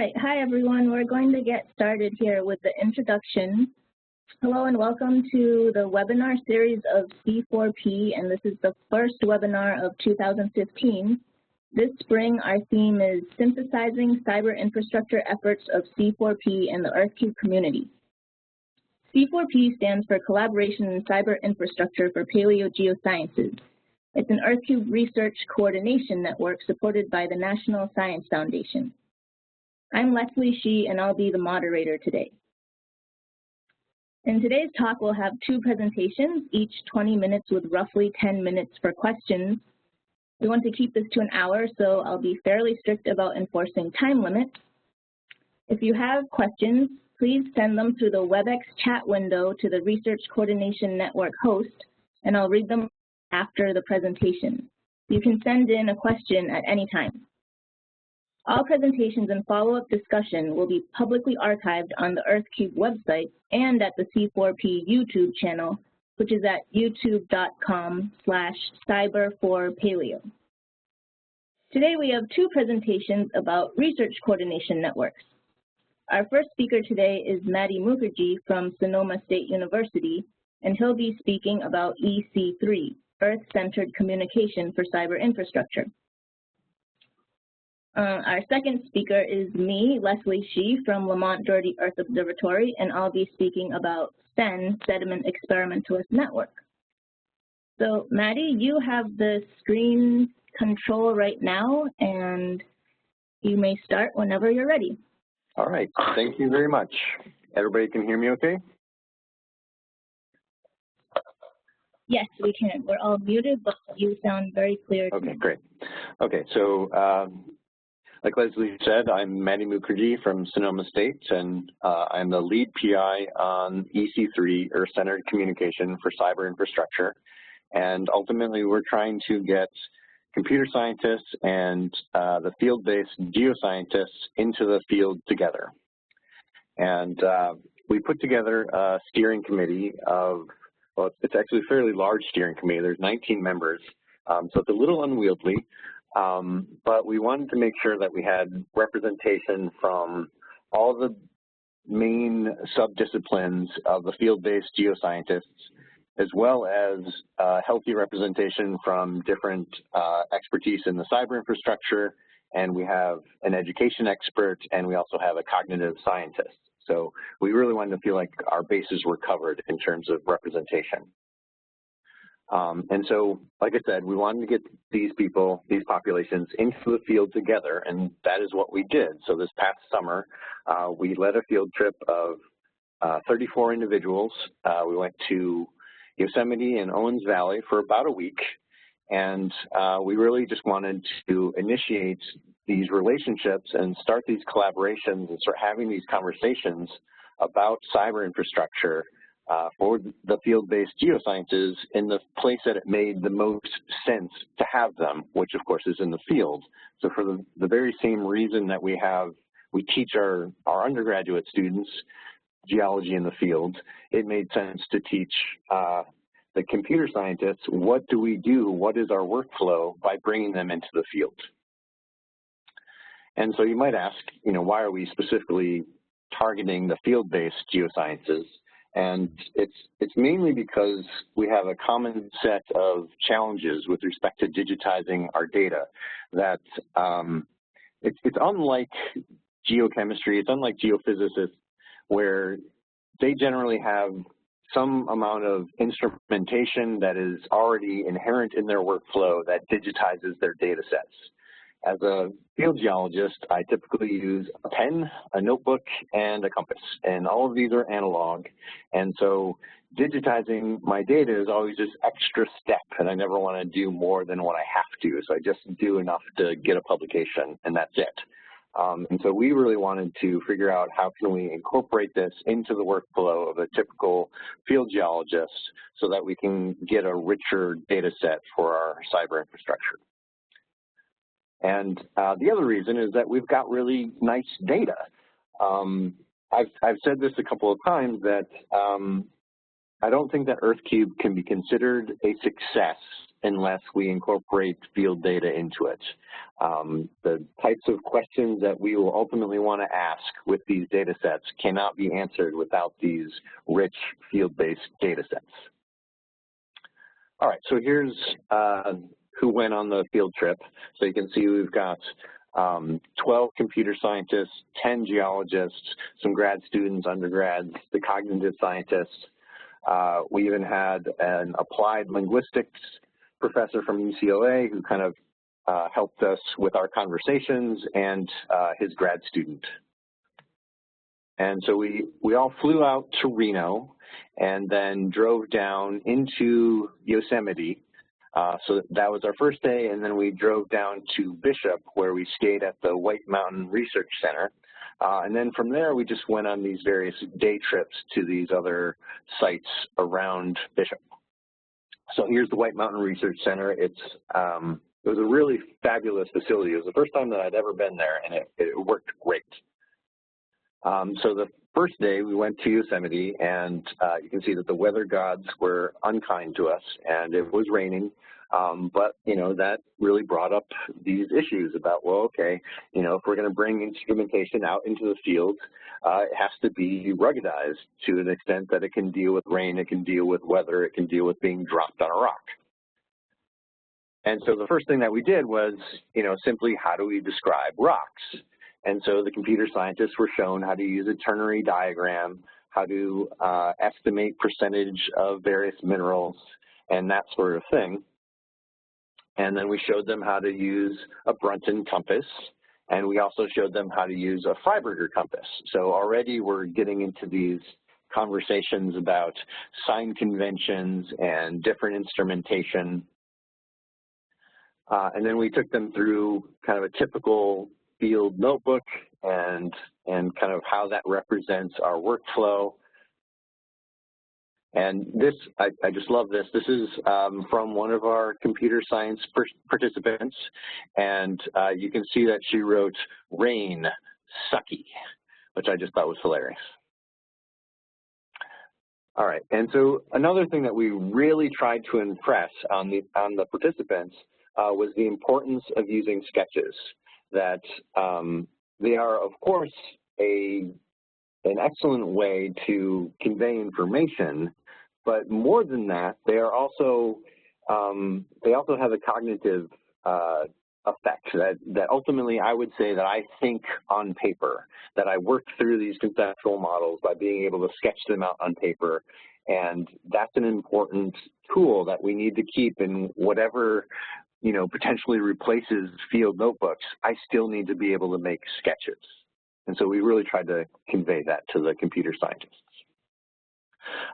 right, hi everyone. We're going to get started here with the introduction. Hello and welcome to the webinar series of C4P, and this is the first webinar of 2015. This spring, our theme is Synthesizing Cyber Infrastructure Efforts of C4P and the EarthCube Community. C4P stands for Collaboration in Cyber Infrastructure for Paleo Geosciences. It's an EarthCube research coordination network supported by the National Science Foundation. I'm Leslie Shee, and I'll be the moderator today. In today's talk, we'll have two presentations, each 20 minutes with roughly 10 minutes for questions. We want to keep this to an hour, so I'll be fairly strict about enforcing time limits. If you have questions, please send them through the WebEx chat window to the Research Coordination Network host, and I'll read them after the presentation. You can send in a question at any time. All presentations and follow-up discussion will be publicly archived on the EarthCube website and at the C4P YouTube channel, which is at youtube.com/Cyber4Paleo. Today we have two presentations about research coordination networks. Our first speaker today is Matty Mookerjee from Sonoma State University, and he'll be speaking about EC3, Earth-Centered Communication for Cyber Infrastructure. Our second speaker is me, Leslie Shee, from Lamont Doherty Earth Observatory, and I'll be speaking about SEN, Sediment Experimentalist Network. So, Matty, you have the screen control right now, and you may start whenever you're ready. All right, thank you very much. Everybody can hear me okay? Yes, we can. We're all muted, but you sound very clear. Okay, great. Okay, so like Leslie said, I'm Matty Mookerjee from Sonoma State, and I'm the lead PI on EC3-Earth-Centered Communication for Cyber Infrastructure. And ultimately, we're trying to get computer scientists and the field-based geoscientists into the field together. And we put together a steering committee of, well, it's actually a fairly large steering committee. There's 19 members, so it's a little unwieldy. But we wanted to make sure that we had representation from all the main subdisciplines of the field-based geoscientists, as well as healthy representation from different expertise in the cyber infrastructure, and we have an education expert, and we also have a cognitive scientist. So we really wanted to feel like our bases were covered in terms of representation. And so, like I said, we wanted to get these people, these populations into the field together, and that is what we did. So this past summer, we led a field trip of 34 individuals. We went to Yosemite and Owens Valley for about a week, and we really just wanted to initiate these relationships and start these collaborations and start having these conversations about cyber infrastructure for the field-based geosciences in the place that it made the most sense to have them, which of course is in the field. So for the very same reason that we teach our undergraduate students geology in the field, it made sense to teach the computer scientists what do we do, what is our workflow by bringing them into the field. And so you might ask, why are we specifically targeting the field-based geosciences? And it's mainly because we have a common set of challenges with respect to digitizing our data that it's unlike geochemistry, it's unlike geophysicists, where they generally have some amount of instrumentation that is already inherent in their workflow that digitizes their data sets. As a field geologist, I typically use a pen, a notebook, and a compass, and all of these are analog. And so digitizing my data is always this extra step, and I never want to do more than what I have to. So I just do enough to get a publication, and that's it. And so we really wanted to figure out how can we incorporate this into the workflow of a typical field geologist so that we can get a richer data set for our cyber infrastructure. And the other reason is that we've got really nice data. I've said this a couple of times that I don't think that EarthCube can be considered a success unless we incorporate field data into it. The types of questions that we will ultimately want to ask with these data sets cannot be answered without these rich field-based data sets. All right, so here's who went on the field trip. So you can see we've got 12 computer scientists, 10 geologists, some grad students, undergrads, the cognitive scientists. We even had an applied linguistics professor from UCLA who kind of helped us with our conversations, and his grad student. And so we all flew out to Reno and then drove down into Yosemite. So that was our first day, and then we drove down to Bishop, where we stayed at the White Mountain Research Center. And then from there, we just went on these various day trips to these other sites around Bishop. So here's the White Mountain Research Center. It was a really fabulous facility. It was the first time that I'd ever been there, and it worked great. So the first day we went to Yosemite, and you can see that the weather gods were unkind to us, and it was raining. But, you know, that really brought up these issues about, well, okay, you know, if we're going to bring instrumentation out into the field, it has to be ruggedized to an extent that it can deal with rain, it can deal with weather, it can deal with being dropped on a rock. And so the first thing that we did was, you know, simply how do we describe rocks? And so the computer scientists were shown how to use a ternary diagram, how to estimate percentage of various minerals, and that sort of thing. And then we showed them how to use a Brunton Compass, and we also showed them how to use a Frieberger Compass. So already we're getting into these conversations about sign conventions and different instrumentation. And then we took them through kind of a typical field notebook and kind of how that represents our workflow. And this, I just love this. This is from one of our computer science participants, and you can see that she wrote rain, sucky, which I just thought was hilarious. All right, and so another thing that we really tried to impress on the participants was the importance of using sketches. That they are, of course, an excellent way to convey information, but more than that, they are also they also have a cognitive effect that ultimately I would say that I think on paper, that I work through these conceptual models by being able to sketch them out on paper, and that's an important tool that we need to keep in whatever, you know, potentially replaces field notebooks. I still need to be able to make sketches. And so we really tried to convey that to the computer scientists.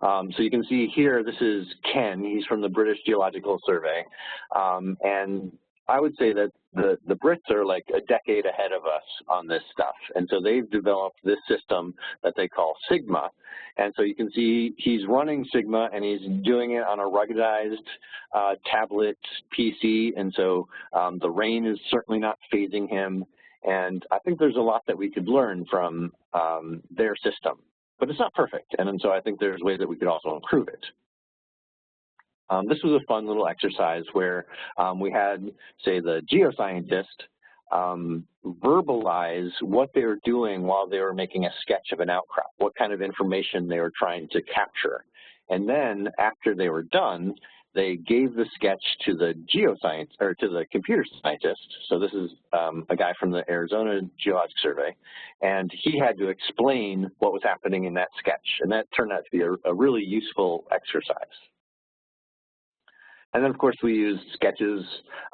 So you can see here, this is Ken. He's from the British Geological Survey. And I would say that the Brits are like a decade ahead of us on this stuff. And so they've developed this system that they call Sigma. And so you can see he's running Sigma, and he's doing it on a ruggedized tablet PC. And so the rain is certainly not phasing him. And I think there's a lot that we could learn from their system. But it's not perfect. And so I think there's ways that we could also improve it. This was a fun little exercise where we had, say, the geoscientist verbalize what they were doing while they were making a sketch of an outcrop, what kind of information they were trying to capture. And then after they were done, they gave the sketch to the geoscience, or to the computer scientist. So this is a guy from the Arizona Geologic Survey, and he had to explain what was happening in that sketch. And that turned out to be a really useful exercise. And then, of course, we used sketches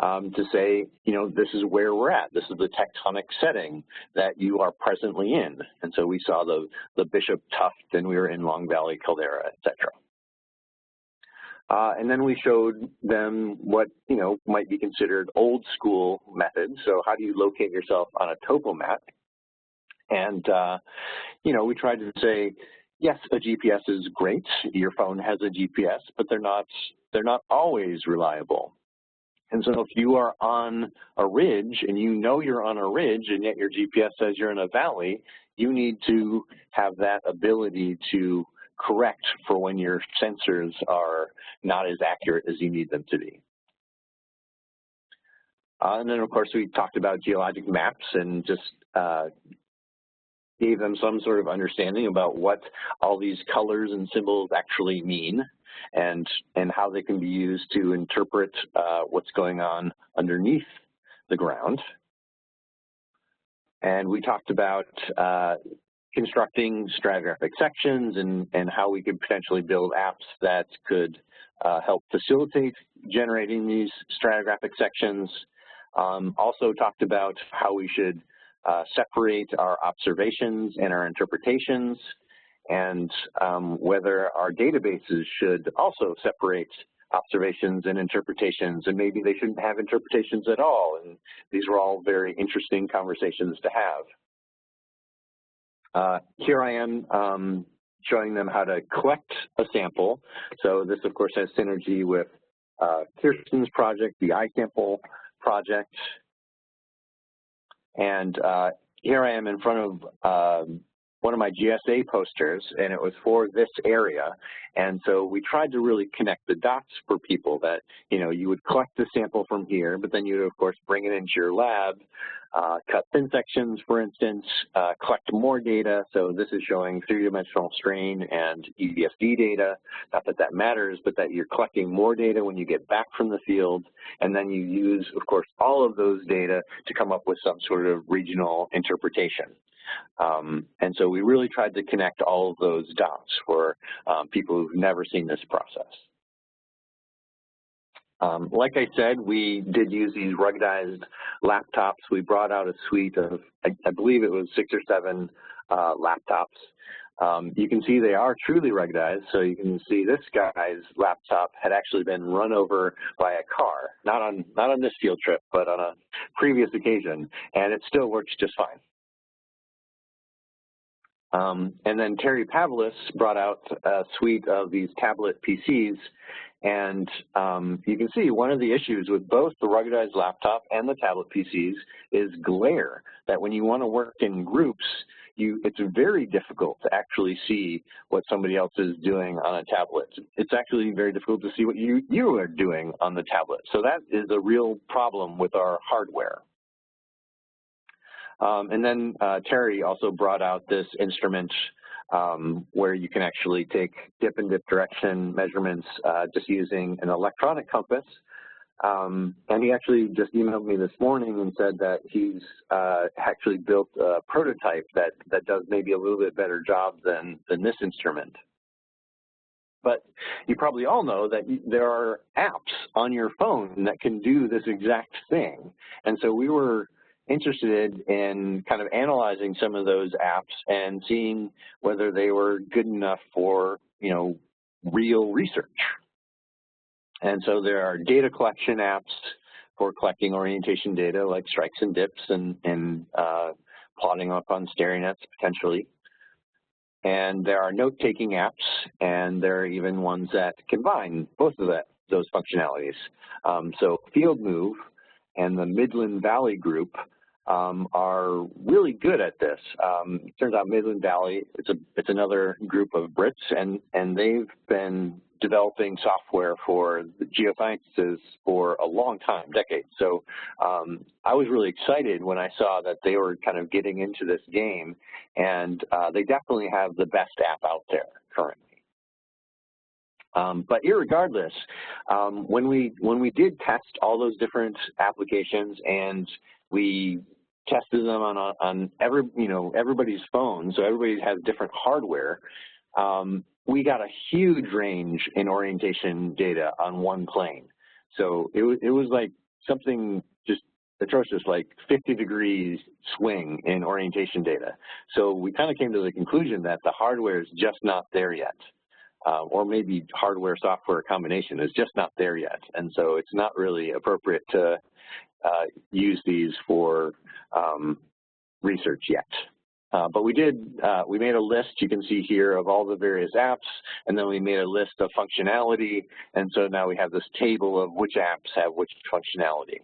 to say, you know, this is where we're at. This is the tectonic setting that you are presently in. And so we saw the Bishop Tuft, and we were in Long Valley Caldera, et cetera. And then we showed them what, you know, might be considered old school methods. So how do you locate yourself on a topo map? And, you know, we tried to say, yes, a GPS is great. Your phone has a GPS, but they're not always reliable. And so if you are on a ridge and you know you're on a ridge and yet your GPS says you're in a valley, you need to have that ability to correct for when your sensors are not as accurate as you need them to be. And then, of course, we talked about geologic maps and just gave them some sort of understanding about what all these colors and symbols actually mean and how they can be used to interpret what's going on underneath the ground. And we talked about constructing stratigraphic sections and how we could potentially build apps that could help facilitate generating these stratigraphic sections. Also talked about how we should separate our observations and our interpretations, and whether our databases should also separate observations and interpretations, and maybe they shouldn't have interpretations at all. And these were all very interesting conversations to have. Here I am showing them how to collect a sample. So this, of course, has synergy with Kirsten's project, the iSample project. And here I am in front of one of my GSA posters, and it was for this area. And so we tried to really connect the dots for people that, you know, you would collect the sample from here, but then you would, of course, bring it into your lab, cut thin sections, for instance, collect more data. So this is showing three-dimensional strain and EBSD data. Not that that matters, but that you're collecting more data when you get back from the field, and then you use, of course, all of those data to come up with some sort of regional interpretation. And so we really tried to connect all of those dots for people who've never seen this process. Like I said, we did use these ruggedized laptops. We brought out a suite of, I believe it was 6 or 7 laptops. You can see they are truly ruggedized. So you can see this guy's laptop had actually been run over by a car, not on this field trip, but on a previous occasion, and it still works just fine. And then Terry Pavlis brought out a suite of these tablet PCs, and you can see one of the issues with both the ruggedized laptop and the tablet PCs is glare, that when you want to work in groups, it's very difficult to actually see what somebody else is doing on a tablet. It's actually very difficult to see what you are doing on the tablet. So that is a real problem with our hardware. And then Terry also brought out this instrument where you can actually take dip and dip direction measurements just using an electronic compass. And he actually just emailed me this morning and said that he's actually built a prototype that does maybe a little bit better job than this instrument. But you probably all know that there are apps on your phone that can do this exact thing. And so we were interested in kind of analyzing some of those apps and seeing whether they were good enough for, you know, real research. And so there are data collection apps for collecting orientation data like strikes and dips and plotting up on stereo nets potentially. And there are note-taking apps, and there are even ones that combine both of those functionalities. So FieldMove and the Midland Valley group are really good at this. It turns out Midland Valley, it's another group of Brits, and they've been developing software for the Geosciences for a long time, decades. So I was really excited when I saw that they were kind of getting into this game, and they definitely have the best app out there currently. But irregardless, when we did test all those different applications and we tested them on everybody's phone, so everybody has different hardware, we got a huge range in orientation data on one plane. So it was like something just atrocious, like 50 degrees swing in orientation data. So we kind of came to the conclusion that the hardware is just not there yet. Or maybe hardware-software combination is just not there yet. And so it's not really appropriate to use these for research yet. But we made a list, you can see here, of all the various apps, and then we made a list of functionality, and so now we have this table of which apps have which functionality.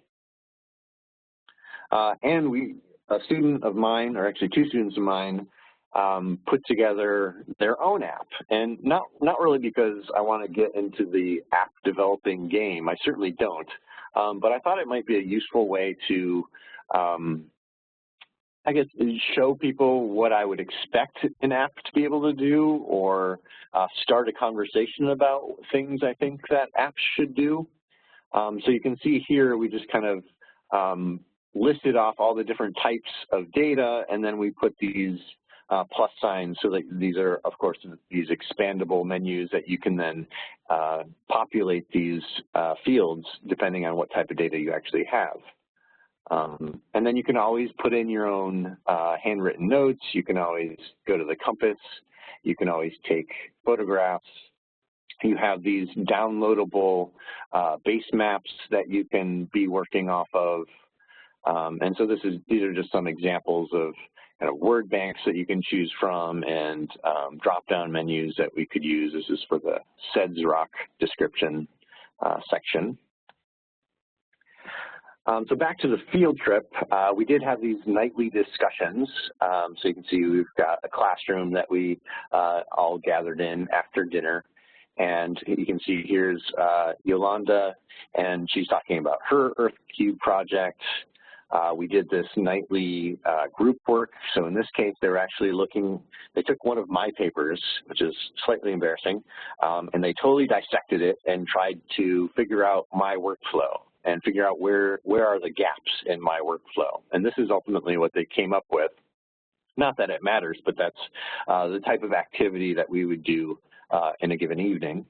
And a student of mine, or actually 2 students of mine, put together their own app, and not really because I want to get into the app developing game. I certainly don't. but I thought it might be a useful way to, I guess, show people what I would expect an app to be able to do, or start a conversation about things I think that apps should do. So you can see here we just kind of listed off all the different types of data, and then we put these plus signs, so that these are, of course, these expandable menus that you can then populate these fields depending on what type of data you actually have. And then you can always put in your own handwritten notes. You can always go to the compass. You can always take photographs. You have these downloadable base maps that you can be working off of. And so these are just some examples of kind of word banks that you can choose from, and drop-down menus that we could use. This is for the SEDS-ROC description section. So back to the field trip, we did have these nightly discussions. So you can see we've got a classroom that we all gathered in after dinner. And you can see here's Yolanda, and she's talking about her EarthCube project. We did this nightly group work. So in this case, they were actually they took one of my papers, which is slightly embarrassing, and they totally dissected it and tried to figure out my workflow and figure out where are the gaps in my workflow. And this is ultimately what they came up with. Not that it matters, but that's the type of activity that we would do in a given evening.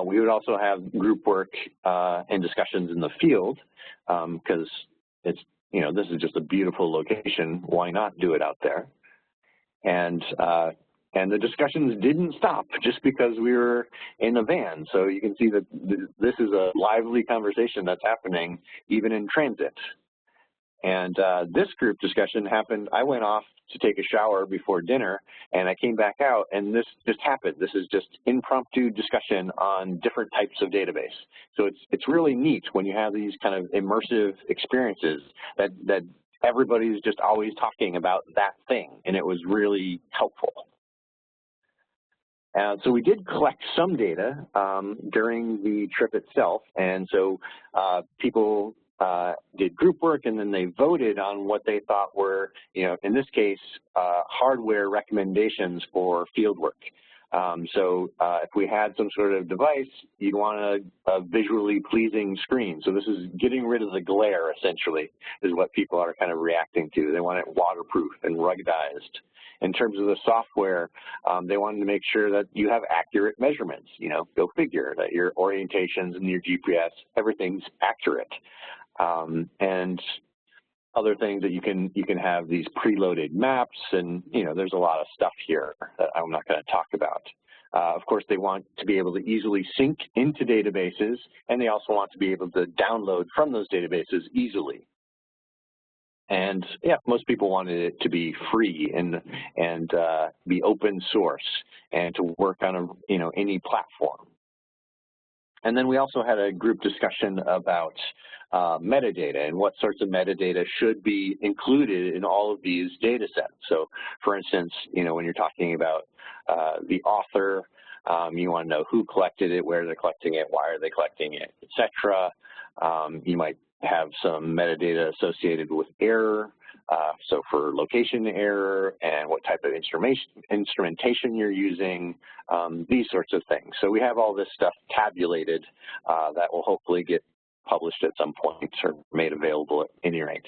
We would also have group work and discussions in the field, because it's, this is just a beautiful location. Why not do it out there? And the discussions didn't stop just because we were in a van. So you can see that this is a lively conversation that's happening even in transit. And this group discussion happened, I went off to take a shower before dinner, and I came back out, and this just happened. This is just impromptu discussion on different types of database. So it's really neat when you have these kind of immersive experiences that everybody's just always talking about that thing, and it was really helpful. So we did collect some data during the trip itself, and so people did group work, and then they voted on what they thought were, in this case, hardware recommendations for field work. So if we had some sort of device, you'd want a visually pleasing screen. So this is getting rid of the glare, essentially, is what people are kind of reacting to. They want it waterproof and ruggedized. In terms of the software, they wanted to make sure that you have accurate measurements. Go figure that your orientations and your GPS, everything's accurate. And other things that you can have these preloaded maps, and there's a lot of stuff here that I'm not going to talk about. Of course, they want to be able to easily sync into databases, and they also want to be able to download from those databases easily. And yeah, most people wanted it to be free and be open source and to work on any platform. And then we also had a group discussion about metadata and what sorts of metadata should be included in all of these data sets. So for instance, when you're talking about the author, you want to know who collected it, where they're collecting it, why are they collecting it, etc. You might have some metadata associated with error, so for location error and what type of instrumentation you're using, these sorts of things. So we have all this stuff tabulated that will hopefully get published at some point or made available at any rate.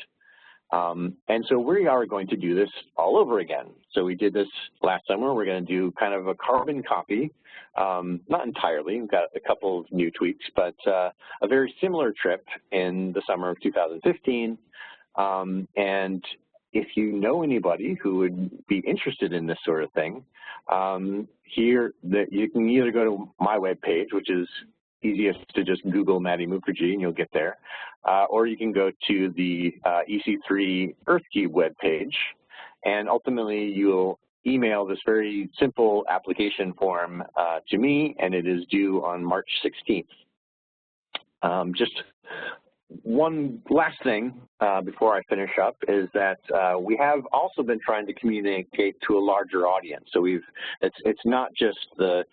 And so we are going to do this all over again. So we did this last summer. We're going to do kind of a carbon copy, not entirely. We've got a couple of new tweaks, but a very similar trip in the summer of 2015. And if you know anybody who would be interested in this sort of thing, here you can either go to my webpage, which is easiest to just Google Matty Mookerjee and you'll get there, or you can go to the EC3-Earth-Cube webpage, and ultimately you'll email this very simple application form to me, and it is due on March 16th. Just one last thing before I finish up is that we have also been trying to communicate to a larger audience. So it's not just the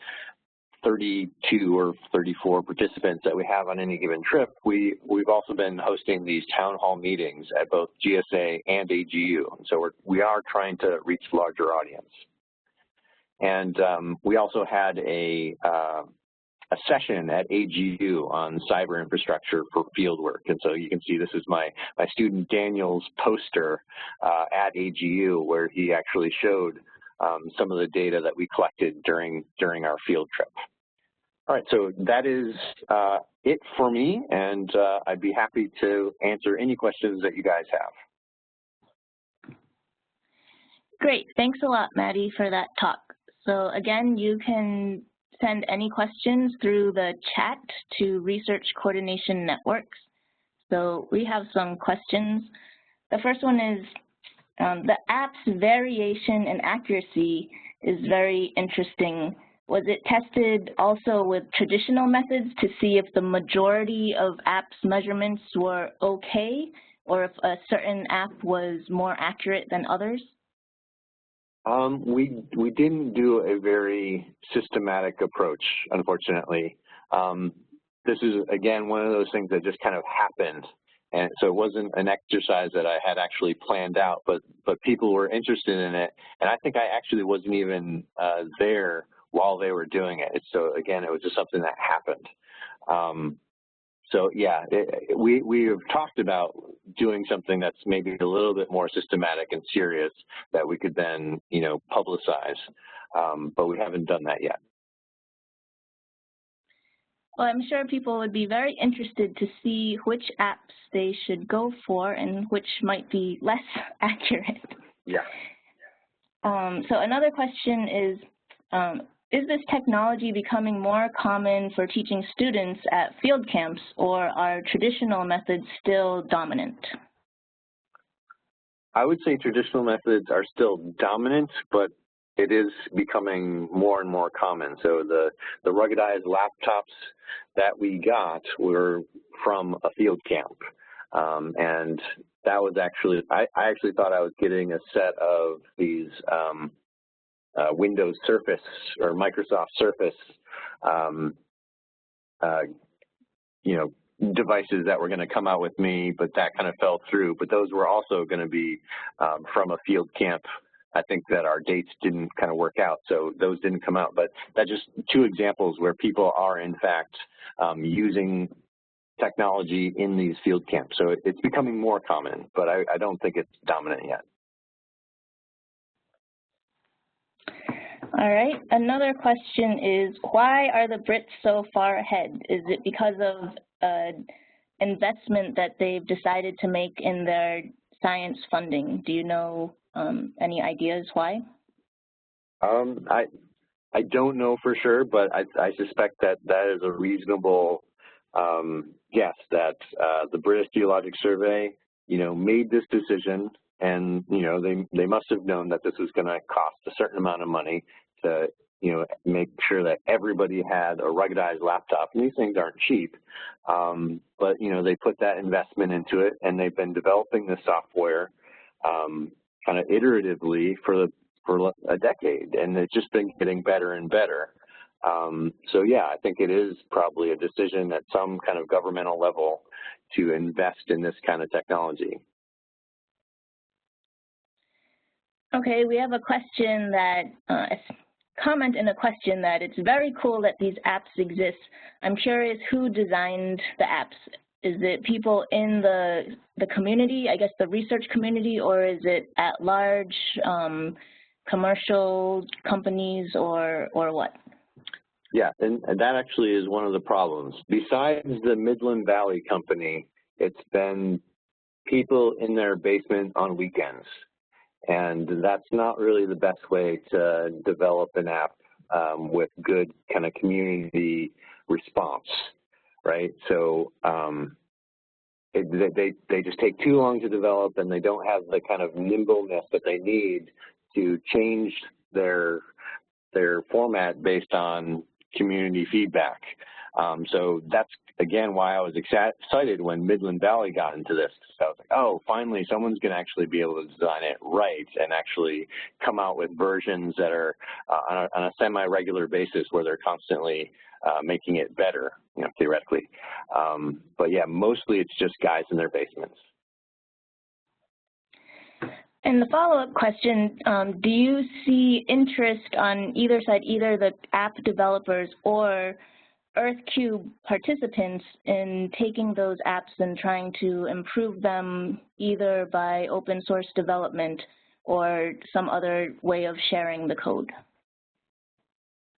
32 or 34 participants that we have on any given trip, we've also been hosting these town hall meetings at both GSA and AGU. So we are trying to reach a larger audience. And we also had a session at AGU on cyber infrastructure for fieldwork. And so you can see this is my student Daniel's poster at AGU, where he actually showed some of the data that we collected during our field trip. All right, so that is it for me, and I'd be happy to answer any questions that you guys have. Great, thanks a lot, Matty, for that talk. So again, you can send any questions through the chat to Research Coordination Networks. So we have some questions. The first one is, the app's variation in accuracy is very interesting. Was it tested also with traditional methods to see if the majority of apps' measurements were okay, or if a certain app was more accurate than others? We didn't do a very systematic approach, unfortunately. This is, again, one of those things that just kind of happened. And so it wasn't an exercise that I had actually planned out, but people were interested in it. And I think I actually wasn't even there while they were doing it. So again, it was just something that happened. So yeah, we have talked about doing something that's maybe a little bit more systematic and serious that we could then, publicize, but we haven't done that yet. Well, I'm sure people would be very interested to see which apps they should go for and which might be less accurate. Yeah. So another question is this technology becoming more common for teaching students at field camps, or are traditional methods still dominant? I would say traditional methods are still dominant, but it is becoming more and more common. So the ruggedized laptops that we got were from a field camp. And that was actually, I actually thought I was getting a set of these Windows Surface or Microsoft Surface, devices that were going to come out with me, but that kind of fell through. But those were also going to be from a field camp. I think that our dates didn't kind of work out, so those didn't come out. But that's just two examples where people are, in fact, using technology in these field camps. So it's becoming more common, but I don't think it's dominant yet. All right, another question is, why are the Brits so far ahead? Is it because of investment that they've decided to make in their science funding? Do you know any ideas why? I don't know for sure, but I suspect that is a reasonable guess, that the British Geologic Survey, made this decision, and they must have known that this was going to cost a certain amount of money to make sure that everybody had a ruggedized laptop. And these things aren't cheap, but they put that investment into it, and they've been developing the software kind of iteratively for a decade, and it's just been getting better and better. So yeah, I think it is probably a decision at some kind of governmental level to invest in this kind of technology. Okay, we have a question that, comment in a question that it's very cool that these apps exist. I'm curious who designed the apps. Is it people in the community, I guess the research community, or is it at large commercial companies, or what? Yeah, and that actually is one of the problems. Besides the Midland Valley company, it's been people in their basement on weekends. And that's not really the best way to develop an app with good kind of community response, right? So they just take too long to develop, and they don't have the kind of nimbleness that they need to change their format based on community feedback. So that's, again, why I was excited when Midland Valley got into this. So I was like, oh, finally, someone's going to actually be able to design it right and actually come out with versions that are on a semi-regular basis where they're constantly making it better, you know, theoretically. But yeah, mostly it's just guys in their basements. And the follow-up question, do you see interest on either side, either the app developers or EarthCube participants in taking those apps and trying to improve them either by open source development or some other way of sharing the code?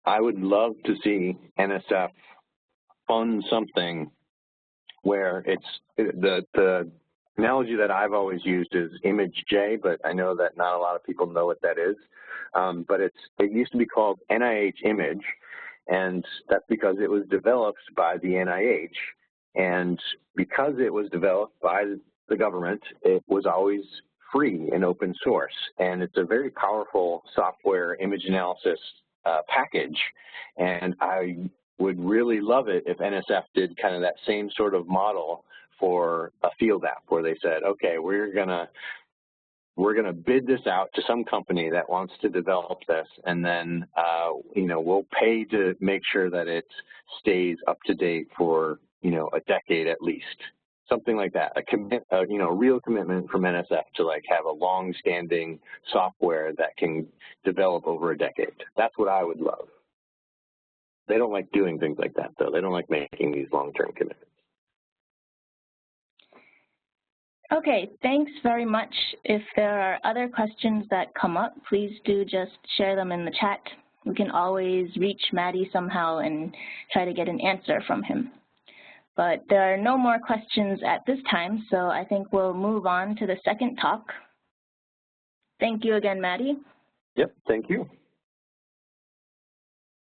I would love to see NSF fund something where it's the analogy that I've always used is ImageJ, but I know that not a lot of people know what that is. But it used to be called NIH Image, and that's because it was developed by the NIH. And because it was developed by the government, it was always free and open source. And it's a very powerful software image analysis package. And I would really love it if NSF did kind of that same sort of model for a field app where they said, okay, we're gonna bid this out to some company that wants to develop this, and then you know, we'll pay to make sure that it stays up to date for, you know, a decade at least, something like that. You know, real commitment from NSF to like have a long-standing software that can develop over a decade. That's what I would love. They don't like doing things like that, though. They don't like making these long-term commitments. Okay, thanks very much. If there are other questions that come up, please do just share them in the chat. We can always reach Matty somehow and try to get an answer from him. But there are no more questions at this time, so I think we'll move on to the second talk. Thank you again, Matty. Yep, thank you.